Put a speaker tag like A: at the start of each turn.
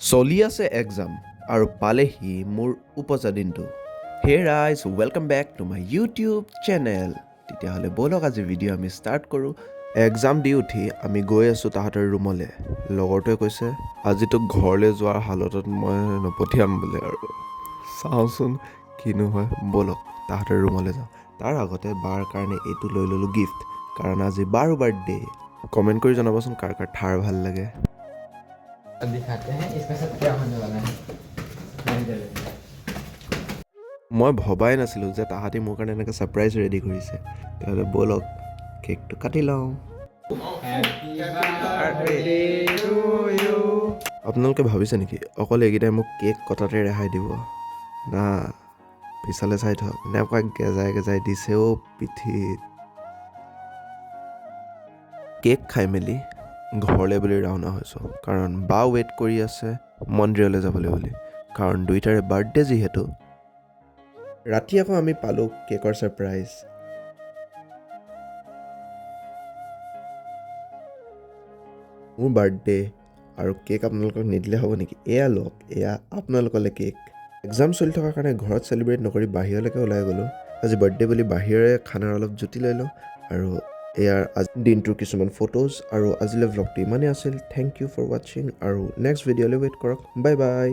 A: চলি আছে এক্সাম আৰু পালেহি মোৰ উপজা দিনটো। Hey guys, welcome back to my YouTube channel. তেতিয়াহ'লে ব'লক আজি ভিডিঅ' আমি ষ্টাৰ্ট কৰোঁ। এক্সাম দি উঠি আমি গৈ আছোঁ তাহাঁতৰ ৰুমলৈ। লগৰটোৱে কৈছে আজি তোক ঘৰলৈ যোৱাৰ হালতত মই নপঠিয়াম বোলে আৰু চাওঁচোন কিনো হয়। ব'লক তাহাঁতৰ ৰুমলৈ যাওঁ। তাৰ আগতে বাৰ কাৰণে এইটো লৈ ল'লোঁ গিফ্ট, কাৰণ আজি বাৰো বাৰ্থডে'। কমেণ্ট কৰি জনাবচোন কাৰ কাৰ থাৰ ভাল লাগে।
B: दिखाते हैं इसका सब क्या होने वाला है।
A: মই ভবাই নাছিলোঁ যে তাহাঁতি মোৰ কাৰণে এনেকৈ ছাৰপ্ৰাইজ ৰেডি কৰিছে। তেতিয়াহ'লে ব'লক কেকটো কাটি লওঁ। আপোনালোকে ভাবিছে নেকি অকল এইকেইটাই মোক কেক কটাতে ৰেহাই দিব? না, পিছলৈ চাই থওক, এনেকুৱা গেজাই গেজাই দিছেও পিঠিত। কেক খাই মেলি ঘৰলৈ বুলি ৰাওনা হৈছোঁ, কাৰণ বা ৱেইট কৰি আছে মন্দিৰলৈ যাবলৈ বুলি, কাৰণ দুইটাৰে বাৰ্থডে যিহেতু। ৰাতি আকৌ আমি পালোঁ কেকৰ ছাৰপ্ৰাইজ। মোৰ বাৰ্থডে আৰু কেক আপোনালোকক নিদিলে হ'ব নেকি? এয়া লওক, এয়া আপোনালোকলৈ কেক। এক্সাম চলি থকাৰ কাৰণে ঘৰত চেলিব্ৰেট নকৰি বাহিৰলৈকে ওলাই গ'লোঁ। আজি বাৰ্থডে বুলি বাহিৰৰে খানাৰ অলপ জুতি লৈ লওঁ। আৰু এয়াৰ আজি দিনটোৰ কিছুমান ফটোজ, আৰু আজিলৈ ভ্লগটো ইমানেই আছিল। থেংক ইউ ফৰ ৱাচিং, আৰু নেক্সট ভিডিঅ'লৈ ৱেইট কৰক। Bye bye.